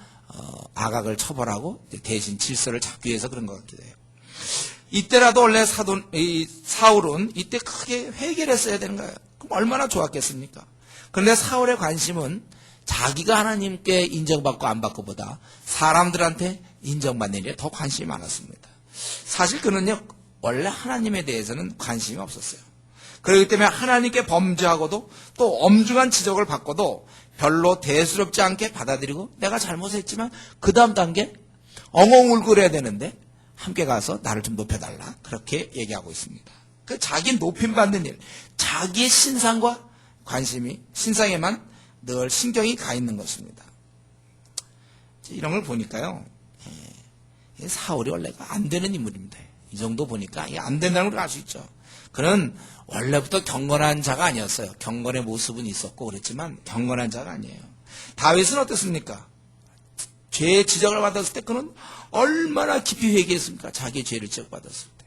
A: 악악을 처벌하고 대신 질서를 잡기 위해서 그런 것 같기도 해요. 이때라도 원래 사울은 이때 크게 회개를 했어야 되는 거예요. 그럼 얼마나 좋았겠습니까? 그런데 사울의 관심은 자기가 하나님께 인정받고 안 받고보다 사람들한테 인정받는 일에 더 관심이 많았습니다. 사실 그는요 원래 하나님에 대해서는 관심이 없었어요. 그렇기 때문에 하나님께 범죄하고도 또 엄중한 지적을 받고도 별로 대수롭지 않게 받아들이고 내가 잘못했지만 그 다음 단계 엉엉 울고 그래야 되는데 함께 가서 나를 좀 높여달라 그렇게 얘기하고 있습니다. 그 자기 높임받는 일, 자기의 신상과 관심이 신상에만 늘 신경이 가 있는 것입니다. 이런 걸 보니까요 사울이 원래가 안 되는 인물입니다. 이 정도 보니까 안 된다는 걸 알 수 있죠. 그는 원래부터 경건한 자가 아니었어요. 경건의 모습은 있었고 그랬지만 경건한 자가 아니에요. 다윗은 어땠습니까? 죄의 지적을 받았을 때 그는 얼마나 깊이 회개했습니까? 자기의 죄를 지적받았을 때.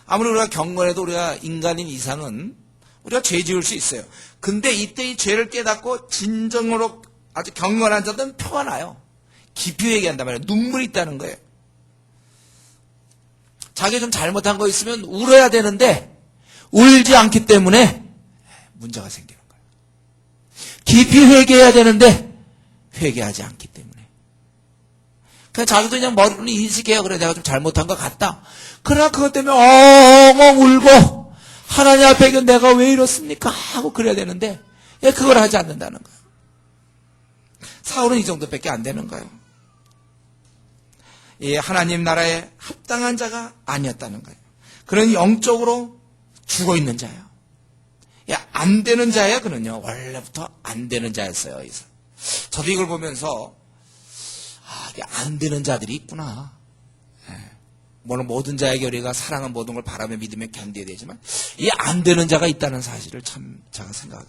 A: 아무리 우리가 경건해도 우리가 인간인 이상은 우리가 죄 지을 수 있어요. 근데 이때 이 죄를 깨닫고 진정으로 아주 경건한 자들은 표가 나요. 깊이 회개한단 말이에요. 눈물이 있다는 거예요. 자기가 좀 잘못한 거 있으면 울어야 되는데 울지 않기 때문에 문제가 생기는 거예요. 깊이 회개해야 되는데 회개하지 않기 때문에. 그냥 자기도 그냥 머리로는 인식해요. 그래 내가 좀 잘못한 것 같다. 그러나 그것 때문에 엉엉 울고 하나님 앞에 내가 왜 이렇습니까? 하고 그래야 되는데 그걸 하지 않는다는 거예요. 사울은 이 정도밖에 안 되는 거예요. 하나님 나라에 합당한 자가 아니었다는 거예요. 그는 영적으로 죽어있는 자예요. 안 되는 자예요. 그는요 원래부터 안 되는 자였어요. 저도 이걸 보면서 이게 안 되는 자들이 있구나. 모든 자에게 우리가 사랑은 모든 걸 바라며 믿으며 견뎌야 되지만 이 안 되는 자가 있다는 사실을 참 제가 생각해요.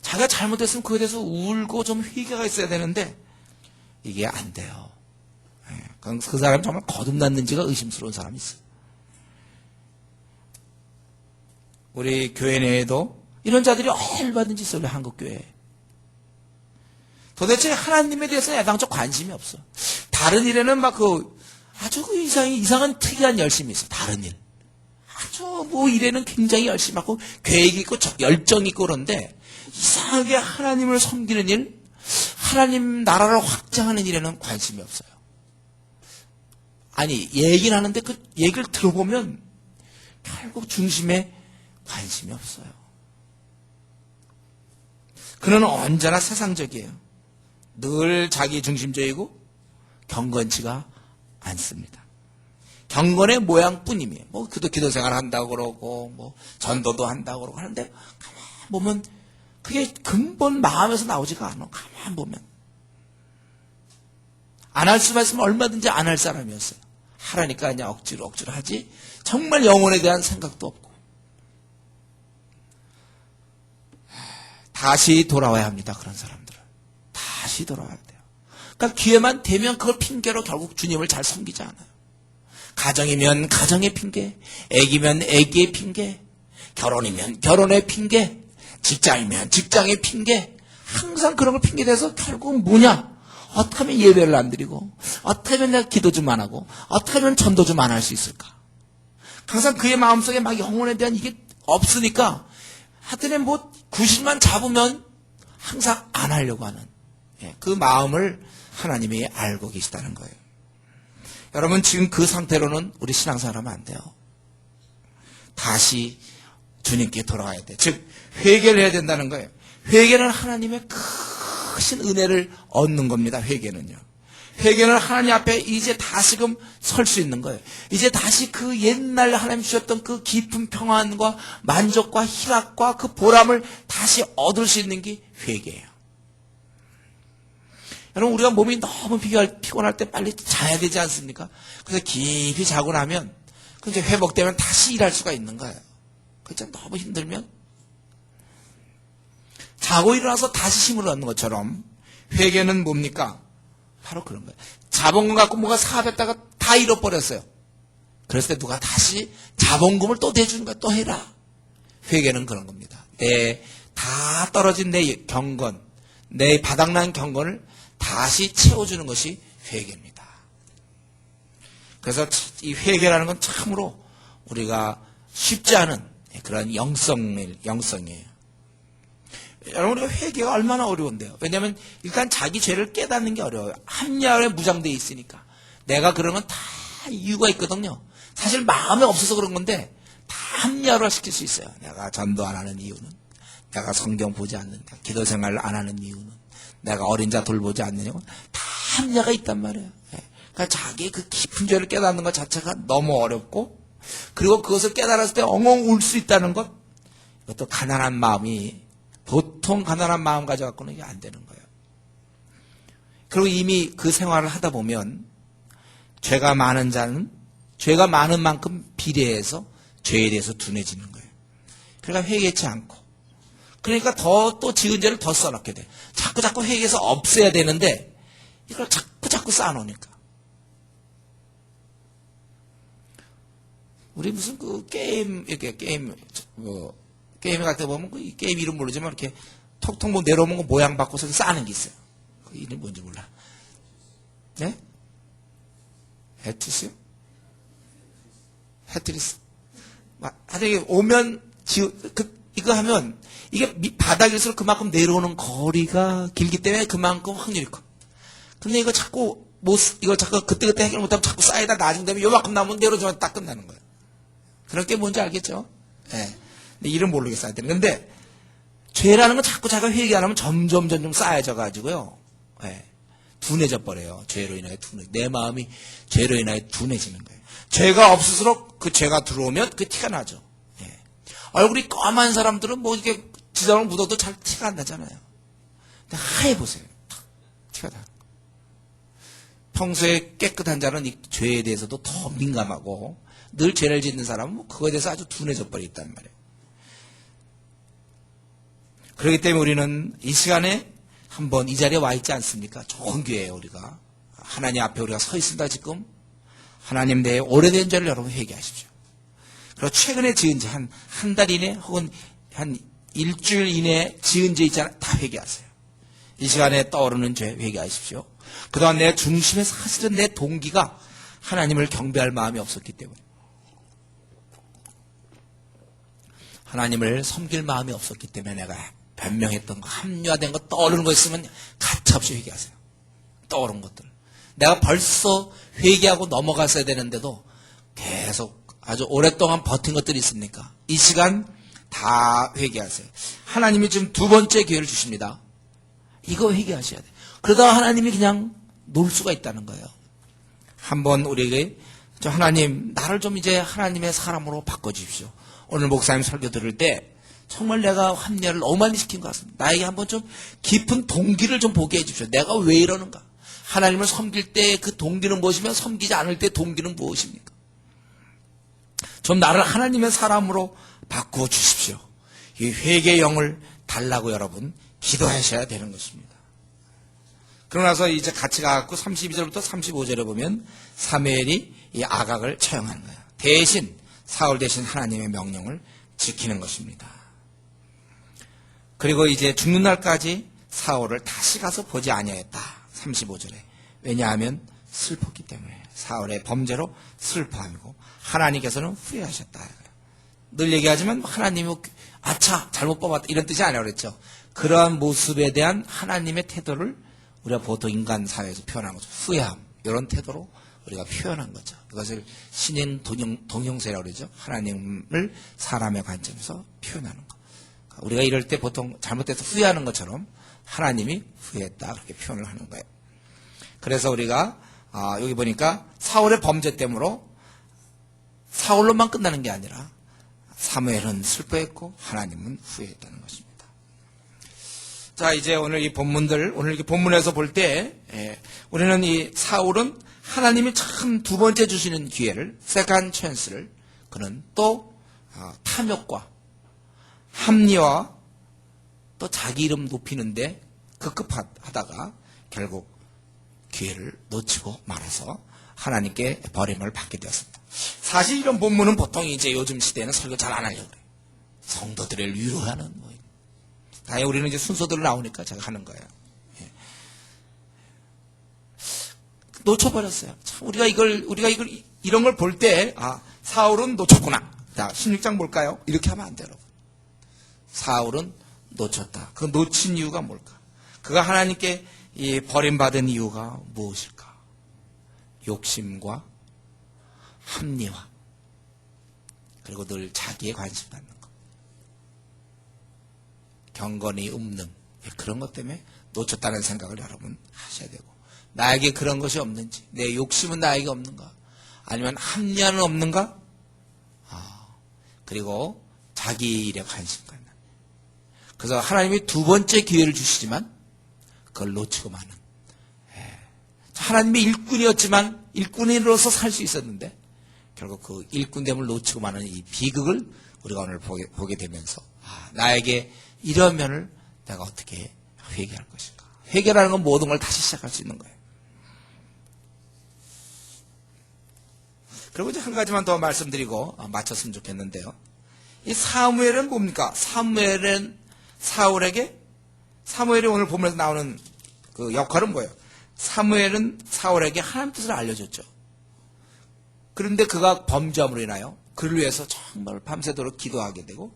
A: 자기가 잘못했으면 그에 대해서 울고 좀 회개가 있어야 되는데 이게 안 돼요. 그 사람은 정말 거듭났는지가 의심스러운 사람이 있어요. 우리 교회 내에도 이런 자들이 얼마든지 있어요. 우리 한국교회에. 도대체 하나님에 대해서는 애당초 관심이 없어. 다른 일에는 아주 이상한 특이한 열심이 있어. 다른 일. 아주 일에는 굉장히 열심히 하고 계획이 있고 열정이 있고 그런데 이상하게 하나님을 섬기는 일, 하나님 나라를 확장하는 일에는 관심이 없어요. 아니 얘기를 하는데 그 얘기를 들어보면 결국 중심에 관심이 없어요. 그는 언제나 세상적이에요. 늘 자기 중심적이고 경건치가 않습니다. 경건의 모양뿐이에요. 그도 기도 생활 한다고 그러고 전도도 한다고 그러고 하는데 가만 보면 그게 근본 마음에서 나오지가 않아. 가만 보면 안 할 수만 있으면 얼마든지 안 할 사람이었어요. 하라니까 그냥 억지로 하지 정말 영혼에 대한 생각도 없고. 다시 돌아와야 합니다. 그런 사람들은 다시 돌아와야 돼요. 그러니까 기회만 되면 그걸 핑계로 결국 주님을 잘 섬기지 않아요. 가정이면 가정의 핑계, 애기면 애기의 핑계, 결혼이면 결혼의 핑계, 직장이면 직장의 핑계, 항상 그런 걸 핑계대서 결국은 뭐냐? 어떻게 하면 예배를 안 드리고, 어떻게 하면 내가 기도 좀 안 하고, 어떻게 하면 전도 좀 안 할 수 있을까? 항상 그의 마음속에 막 영혼에 대한 이게 없으니까 하여튼 90만 잡으면 항상 안 하려고 하는 그 마음을 하나님이 알고 계시다는 거예요. 여러분 지금 그 상태로는 우리 신앙생활하면 안 돼요. 다시 주님께 돌아가야 돼. 즉 회개를 해야 된다는 거예요. 회개는 하나님의 크신 은혜를 얻는 겁니다. 회개는요. 회개는 하나님 앞에 이제 다시금 설 수 있는 거예요. 이제 다시 그 옛날 하나님 주셨던 그 깊은 평안과 만족과 희락과 그 보람을 다시 얻을 수 있는 게 회개예요. 여러분 우리가 몸이 너무 피곤할 때 빨리 자야 되지 않습니까? 그래서 깊이 자고 나면 이제 회복되면 다시 일할 수가 있는 거예요. 그렇죠? 너무 힘들면 자고 일어나서 다시 힘을 얻는 것처럼 회개는 뭡니까? 바로 그런 거예요. 잡은 것 갖고 뭐가 사업했다가 다 잃어버렸어요. 그랬을 때 누가 다시 자본금을 또 대주는 거야. 또 해라. 회개는 그런 겁니다. 다 떨어진 내 경건, 내 바닥난 경건을 다시 채워주는 것이 회개입니다. 그래서 이 회개라는 건 참으로 우리가 쉽지 않은 그런 영성이에요. 여러분 우리가 회개가 얼마나 어려운데요. 왜냐하면 일단 자기 죄를 깨닫는 게 어려워요. 합리화에 무장되어 있으니까. 내가 그러면 다 이유가 있거든요. 사실 마음에 없어서 그런 건데 다 합리화를 시킬 수 있어요. 내가 전도 안 하는 이유는, 내가 성경 보지 않는다, 기도 생활을 안 하는 이유는, 내가 어린 자 돌보지 않느냐고 다 합리화가 있단 말이에요. 그러니까 자기의 그 깊은 죄를 깨닫는 것 자체가 너무 어렵고, 그리고 그것을 깨달았을 때 엉엉 울 수 있다는 것, 이것도 가난한 마음이, 보통 가난한 마음 가져갖고는 이게 안 되는 거예요. 그리고 이미 그 생활을 하다 보면 죄가 많은 자는 죄가 많은 만큼 비례해서 죄에 대해서 둔해지는 거예요. 그러니까 회개치 않고, 그러니까 또 지은 죄를 더 써놓게 돼. 자꾸 회개해서 없애야 되는데 이걸 자꾸 쌓아놓으니까. 우리 무슨 그 게임, 이렇게 게임에 갈 때 보면 이 게임 이름 모르지만 이렇게 톡톡 뭐 내려오는 거 모양 바꿔서 쌓는 게 있어요. 그 이름 뭔지 몰라. 네? 헤트스요? 헤트리스. 하여튼 오면 이거 하면 이게 바닥일수록 그만큼 내려오는 거리가 길기 때문에 그만큼 확률이 커. 근데 이거 자꾸 그때 해결 못하면 자꾸 쌓이다 나중되면 요만큼 나오면 내려오면 딱 끝나는 거예요. 그런 게 뭔지 알겠죠? 예. 네. 근데 이름 모르겠어야 되는. 근데 죄라는 건 자꾸 자기가 회개 안 하면 점점 쌓여져 가지고요. 예. 네. 둔해져 버려요. 죄로 인하여 내 마음이 죄로 인하여 둔해지는 거예요. 죄가 없을수록 그 죄가 들어오면 그 티가 나죠. 예. 얼굴이 검한 사람들은 뭐 이렇게 지장을 묻어도 잘 티가 안 나잖아요. 근데 하얘 보세요. 티가 나. 평소에 깨끗한 자는 이 죄에 대해서도 더 민감하고 늘 죄를 짓는 사람은 뭐 그거에 대해서 아주 둔해져 버리겠단 말이에요. 그렇기 때문에 우리는 이 시간에 한번 이 자리에 와 있지 않습니까? 좋은 기회예요, 우리가. 하나님 앞에 우리가 서 있습니다, 지금. 하나님 내에 오래된 죄를 여러분 회개하십시오. 그리고 최근에 지은 죄, 한 달 이내 혹은 한 일주일 이내에 지은 죄 있잖아요. 다 회개하세요. 이 시간에 떠오르는 죄 회개하십시오. 그동안 내 중심에 사실은 내 동기가 하나님을 경배할 마음이 없었기 때문에, 하나님을 섬길 마음이 없었기 때문에 내가 변명했던 거, 합리화된 거, 떠오르는 거 있으면 가차없이 회개하세요. 떠오른 것들. 내가 벌써 회개하고 넘어갔어야 되는데도 계속 아주 오랫동안 버틴 것들이 있습니까? 이 시간 다 회개하세요. 하나님이 지금 두 번째 기회를 주십니다. 이거 회개하셔야 돼요. 그러다가 하나님이 그냥 놓을 수가 있다는 거예요. 한번 우리에게 하나님, 나를 좀 이제 하나님의 사람으로 바꿔주십시오. 오늘 목사님 설교 들을 때 정말 내가 합리화를 너무 많이 시킨 것 같습니다. 나에게 한번 좀 깊은 동기를 좀 보게 해주십시오. 내가 왜 이러는가? 하나님을 섬길 때 그 동기는 무엇이며 섬기지 않을 때 동기는 무엇입니까? 좀 나를 하나님의 사람으로 바꾸어 주십시오. 이 회개의 영을 달라고 여러분 기도하셔야 되는 것입니다. 그러고 나서 이제 같이 가갖고 32절부터 35절에 보면 사무엘이 이 아각을 처형하는 거예요. 대신 사울 대신 하나님의 명령을 지키는 것입니다. 그리고 이제 죽는 날까지 사울을 다시 가서 보지 아니하였다. 35절에. 왜냐하면 슬펐기 때문에. 사울의 범죄로 슬퍼하고 하나님께서는 후회하셨다. 늘 얘기하지만 하나님이 아차 잘못 뽑았다 이런 뜻이 아니라고 그랬죠. 그러한 모습에 대한 하나님의 태도를 우리가 보통 인간 사회에서 표현한 거죠. 후회함 이런 태도로 우리가 표현한 거죠. 이것을 신인 동형세라고 그러죠. 하나님을 사람의 관점에서 표현하는 거. 우리가 이럴 때 보통 잘못해서 후회하는 것처럼 하나님이 후회했다 그렇게 표현을 하는 거예요. 그래서 우리가 여기 보니까 사울의 범죄 때문에 사울로만 끝나는 게 아니라 사무엘은 슬퍼했고 하나님은 후회했다는 것입니다. 자, 이제 오늘 이 본문들, 오늘 이 본문에서 볼 때 우리는 이 사울은 하나님이 참 두 번째 주시는 기회를, 세컨드 찬스를 그는 또 탐욕과 합리화 또 자기 이름 높이는데 급급하다가 결국 기회를 놓치고 말아서 하나님께 버림을 받게 되었습니다. 사실 이런 본문은 보통 이제 요즘 시대에는 설교 잘 안 하려고 그래요. 성도들을 위로하는 뭐. 다행히 우리는 이제 순서대로 나오니까 제가 하는 거예요. 예. 놓쳐버렸어요. 참 우리가 이런 걸 볼 때, 사울은 놓쳤구나. 자, 16장 볼까요? 이렇게 하면 안 돼요, 여러분. 사울은 놓쳤다. 그 놓친 이유가 뭘까? 그가 하나님께 이 버림받은 이유가 무엇일까? 욕심과 합리화, 그리고 늘 자기에 관심 갖는 것, 경건이 없는 그런 것 때문에 놓쳤다는 생각을 여러분 하셔야 되고, 나에게 그런 것이 없는지, 내 욕심은 나에게 없는가, 아니면 합리화는 없는가, 그리고 자기 일에 관심 갖는. 그래서 하나님이 두 번째 기회를 주시지만 그걸 놓치고 마는. 하나님의 일꾼이었지만 일꾼으로서 살 수 있었는데 결국 그 일꾼됨을 놓치고 마는 이 비극을 우리가 오늘 보게 되면서 나에게 이런 면을 내가 어떻게 회개할 것인가. 회개라는 건 모든 걸 다시 시작할 수 있는 거예요. 그리고 이제 한 가지만 더 말씀드리고 마쳤으면 좋겠는데요. 이 사무엘은 뭡니까? 사무엘이 오늘 보면서 나오는 그 역할은 뭐예요? 사무엘은 사울에게 하나님 뜻을 알려줬죠. 그런데 그가 범죄함으로 인하여 그를 위해서 정말 밤새도록 기도하게 되고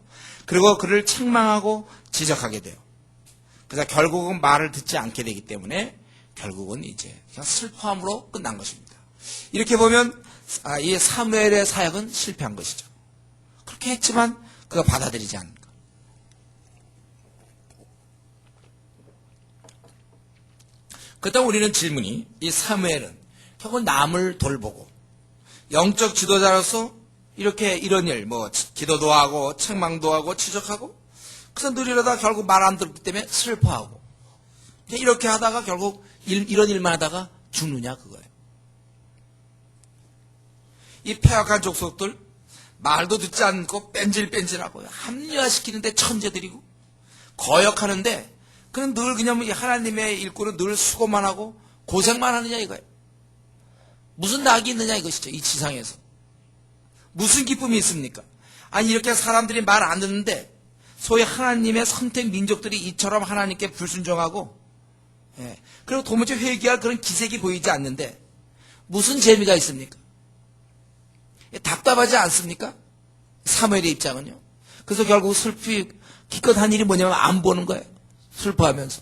A: 그리고 그를 책망하고 지적하게 돼요. 그래서 결국은 말을 듣지 않게 되기 때문에 결국은 이제 그냥 슬퍼함으로 끝난 것입니다. 이렇게 보면 이 사무엘의 사역은 실패한 것이죠. 그렇게 했지만 그가 받아들이지 않는 것. 그렇다면 우리는 질문이 이 사무엘은 결국 남을 돌보고 영적 지도자로서 이렇게 이런 일 기도도 하고 책망도 하고 지적하고 그래서 늘이러다 결국 말 안 듣기 때문에 슬퍼하고 이렇게 하다가 결국 이런 일만 하다가 죽느냐 그거예요. 이 폐악한 족속들 말도 듣지 않고 뺀질뺀질하고 합리화시키는데 천재들이고 거역하는데 그는 늘 그냥 하나님의 일꾼은 늘 수고만 하고 고생만 하느냐 이거예요. 무슨 낙이 있느냐 이것이죠. 이 지상에서. 무슨 기쁨이 있습니까? 아니 이렇게 사람들이 말 안 듣는데 소위 하나님의 선택 민족들이 이처럼 하나님께 불순종하고 그리고 도무지 회개할 그런 기색이 보이지 않는데 무슨 재미가 있습니까? 답답하지 않습니까? 사무엘의 입장은요. 그래서 결국 슬피 기껏 한 일이 뭐냐면 안 보는 거예요. 슬퍼하면서.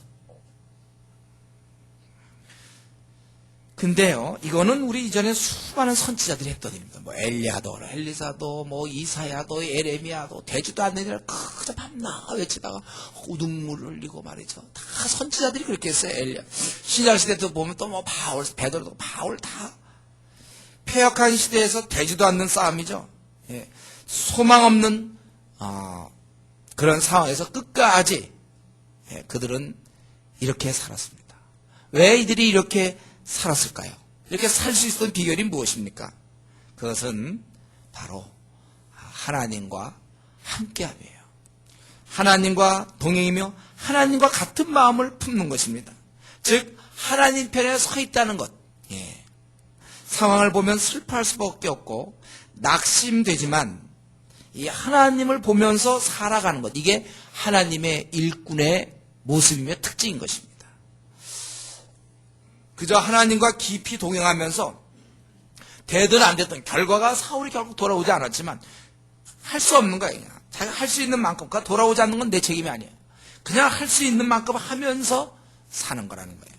A: 근데요, 이거는 우리 이전에 수많은 선지자들이 했던 일입니다. 엘리야도, 엘리사도, 이사야도, 에레미야도, 되지도 않는 일을 그저 밤낮 외치다가 눈물을 흘리고 말이죠. 다 선지자들이 그렇게 했어요, 엘리야. 신약시대도 보면 또 바울, 베드로도 바울 다. 폐역한 시대에서 되지도 않는 싸움이죠. 소망 없는, 그런 상황에서 끝까지, 그들은 이렇게 살았습니다. 왜 이들이 이렇게 살았을까요? 이렇게 살 수 있었던 비결이 무엇입니까? 그것은 바로 하나님과 함께함이에요. 하나님과 동행이며 하나님과 같은 마음을 품는 것입니다. 즉 하나님 편에 서 있다는 것. 상황을 보면 슬퍼할 수밖에 없고 낙심되지만 이 하나님을 보면서 살아가는 것. 이게 하나님의 일꾼의 모습이며 특징인 것입니다. 그저 하나님과 깊이 동행하면서 되든 안 되든 결과가 사울이 결국 돌아오지 않았지만 할 수 없는 거예요. 자기가 할 수 있는 만큼 돌아오지 않는 건 내 책임이 아니에요. 그냥 할 수 있는 만큼 하면서 사는 거라는 거예요.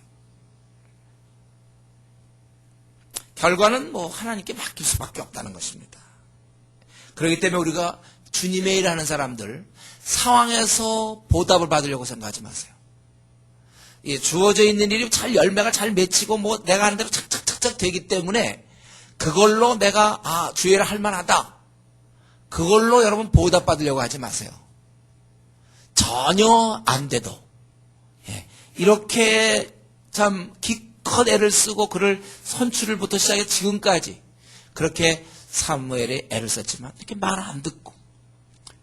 A: 결과는 하나님께 맡길 수밖에 없다는 것입니다. 그렇기 때문에 우리가 주님의 일 하는 사람들 상황에서 보답을 받으려고 생각하지 마세요. 주어져 있는 일이 열매가 잘 맺히고 내가 하는 대로 착착착착 되기 때문에 그걸로 내가 주의 일을 할 만하다. 그걸로 여러분 보답받으려고 하지 마세요. 전혀 안 돼도 이렇게 참 기껏 애를 쓰고 그를 선출을부터 시작해 지금까지 그렇게 사무엘이 애를 썼지만 이렇게 말 안 듣고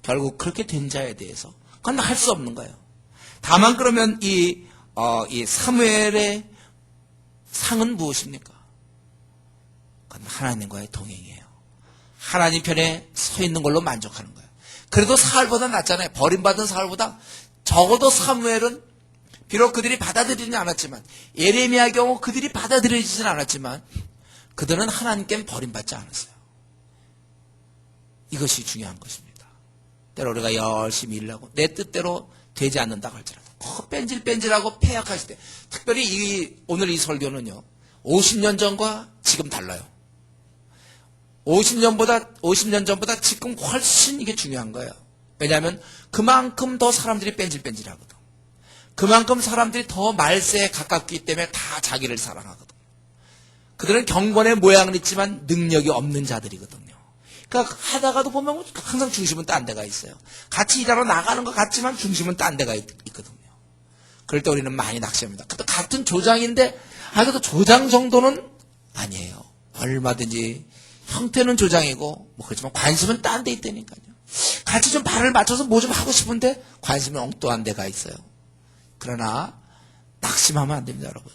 A: 결국 그렇게 된 자에 대해서 그건 할 수 없는 거예요. 다만 그러면 이 사무엘의 상은 무엇입니까? 그건 하나님과의 동행이에요. 하나님 편에 서 있는 걸로 만족하는 거예요. 그래도 사울보다 낫잖아요. 버림받은 사울보다 적어도 사무엘은 비록 그들이 받아들이지 않았지만 예레미야 경우 그들이 받아들여지진 않았지만 그들은 하나님께 버림받지 않았어요. 이것이 중요한 것입니다. 때로 우리가 열심히 일하고 내 뜻대로 되지 않는다고 할지라도 뺀질뺀질하고 폐역하실 때 특별히 오늘 이 설교는요 50년 전과 지금 달라요. 50년 전보다 지금 훨씬 이게 중요한 거예요. 왜냐하면 그만큼 더 사람들이 뺀질뺀질하거든. 그만큼 사람들이 더 말세에 가깝기 때문에 다 자기를 사랑하거든. 그들은 경건의 모양은 있지만 능력이 없는 자들이거든요. 그러니까 하다가도 보면 항상 중심은 딴 데가 있어요. 같이 일하러 나가는 것 같지만 중심은 딴 데가 있거든요. 그럴 때 우리는 많이 낙심합니다. 같은 조장인데 그래도 조장 정도는 아니에요. 얼마든지 형태는 조장이고 뭐 그렇지만 관심은 딴 데 있다니까요. 같이 좀 발을 맞춰서 뭐 좀 하고 싶은데 관심은 엉뚱한 데가 있어요. 그러나 낙심하면 안 됩니다, 여러분.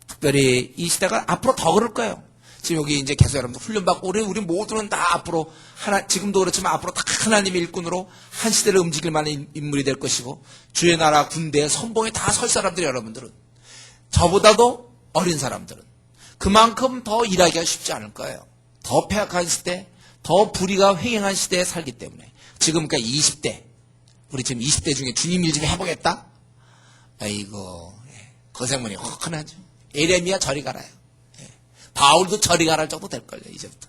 A: 특별히 이 시대가 앞으로 더 그럴 거예요. 지금 여기 이제 계속 여러분들 훈련받고 우리 모두는 다 앞으로 지금도 그렇지만 앞으로 다 하나님의 일꾼으로 한 시대를 움직일 만한 인물이 될 것이고 주의 나라 군대 선봉에 다 설 사람들이 여러분들은 저보다도 어린 사람들은 그만큼 더 일하기가 쉽지 않을 거예요. 더 폐악한 시대, 더 불의가 횡행한 시대에 살기 때문에 지금 그러니까 20대 우리 지금 20대 중에 주님 일 좀 해보겠다? 아이고 고생문이 훤하죠. 에레미야 저리 가라요. 바울도 저리 가랄 정도 될걸요, 이제부터.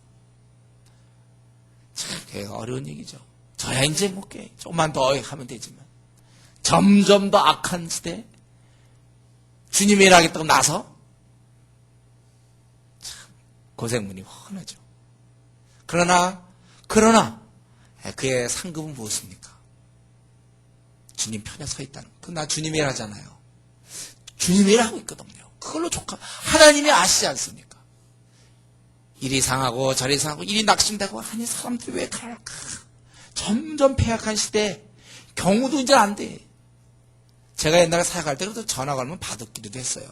A: 참, 그게 어려운 얘기죠. 저야 이제 뭐, 조금만 더 하면 되지만. 점점 더 악한 시대, 주님이 일하겠다고 나서, 참, 고생문이 훤하죠. 그러나, 그의 상급은 무엇입니까? 주님 편에 서 있다는 거. 나 주님이 일하잖아요. 주님이 일하고 있거든요. 그걸로 하나님이 아시지 않습니까? 일이 상하고 저리 상하고 일이 낙심되고 아니 사람들이 왜 그럴까? 점점 폐악한 시대에 경우도 이제 안 돼. 제가 옛날에 사역할 때 그래도 전화 걸면 받았기도 했어요.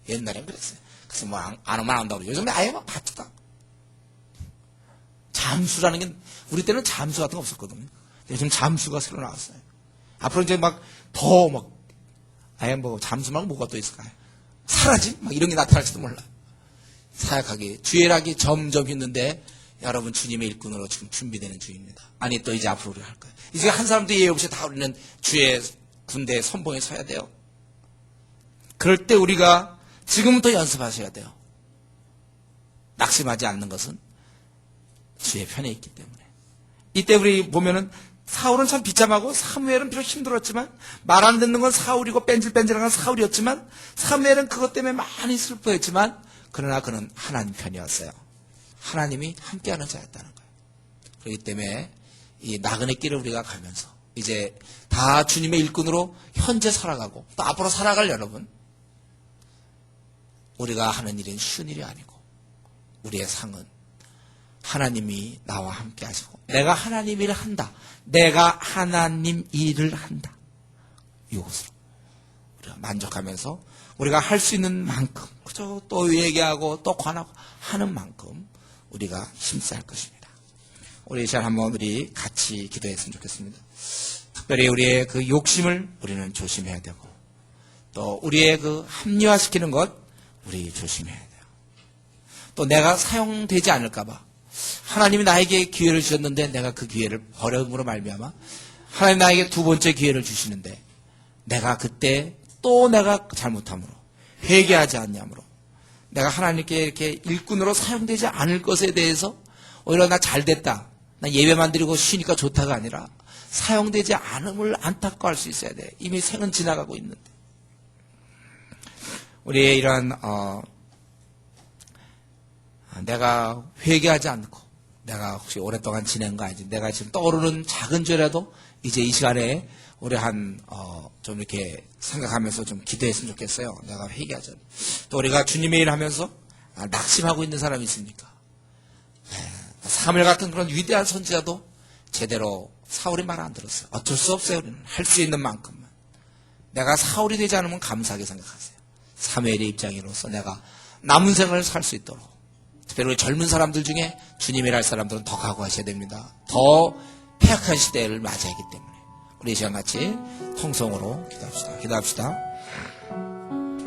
A: 옛날엔 그랬어요. 그래서 뭐 안 오면 안 온다고 그러죠. 요즘에 아예 막 받지도 않고. 잠수라는 게 우리 때는 잠수 같은 거 없었거든요. 요즘 잠수가 새로 나왔어요. 앞으로 이제 아예 뭐 잠수 말고 뭐가 또 있을까요? 사라짐? 막 이런 게 나타날지도 몰라. 사역하기, 주일하기 점점 힘든데 여러분 주님의 일꾼으로 지금 준비되는 중입니다. 아니 또 이제 앞으로 우리가 할 거예요. 이제 한 사람도 예외 없이 다 우리는 주의 군대의 선봉에 서야 돼요. 그럴 때 우리가 지금부터 연습하셔야 돼요. 낙심하지 않는 것은 주의 편에 있기 때문에. 이때 우리 보면은 사울은 참 비참하고 사무엘은 비록 힘들었지만 말 안 듣는 건 사울이고 뺀질뺀질한 건 사울이었지만 사무엘은 그것 때문에 많이 슬퍼했지만 그러나 그는 하나님 편이었어요. 하나님이 함께하는 자였다는 거예요. 그렇기 때문에 이 나그네 길을 우리가 가면서 이제 다 주님의 일꾼으로 현재 살아가고 또 앞으로 살아갈 여러분, 우리가 하는 일은 쉬운 일이 아니고 우리의 상은 하나님이 나와 함께 하시고 내가 하나님 일을 한다. 내가 하나님 일을 한다. 이것으로 우리가 만족하면서 우리가 할 수 있는 만큼 그저 또 얘기하고 또 관하고 하는 만큼 우리가 힘써야 할 것입니다. 우리 이 시간 한번 우리 같이 기도했으면 좋겠습니다. 특별히 우리의 그 욕심을 우리는 조심해야 되고 또 우리의 그 합리화시키는 것 우리 조심해야 돼요. 또 내가 사용되지 않을까 봐 하나님이 나에게 기회를 주셨는데 내가 그 기회를 버림으로 말미암아 하나님 나에게 두 번째 기회를 주시는데 내가 그때 또 내가 잘못함으로 회개하지 않냐므로 내가 하나님께 이렇게 일꾼으로 사용되지 않을 것에 대해서 오히려 나 잘됐다. 나 예배만 드리고 쉬니까 좋다가 아니라 사용되지 않음을 안타까워할 수 있어야 돼. 이미 생은 지나가고 있는데. 우리의 이런 내가 회개하지 않고 내가 혹시 오랫동안 지낸 거 아니지. 내가 지금 떠오르는 작은 죄라도 이제 이 시간에 우리 좀 이렇게 생각하면서 좀 기도했으면 좋겠어요. 내가 회개하자. 또 우리가 주님의 일 하면서 낙심하고 있는 사람이 있습니까? 사무엘 같은 그런 위대한 선지자도 제대로 사울이 말 안 들었어요. 어쩔 수 없어요. 우리는 할 수 있는 만큼만. 내가 사울이 되지 않으면 감사하게 생각하세요. 사무엘의 입장으로서 내가 남은 생을 살 수 있도록. 특별히 우리 젊은 사람들 중에 주님이라 할 사람들은 더 각오하셔야 됩니다. 더 폐악한 시대를 맞이하기 때문에. 우리 이 시간 같이 통성으로 기도합시다.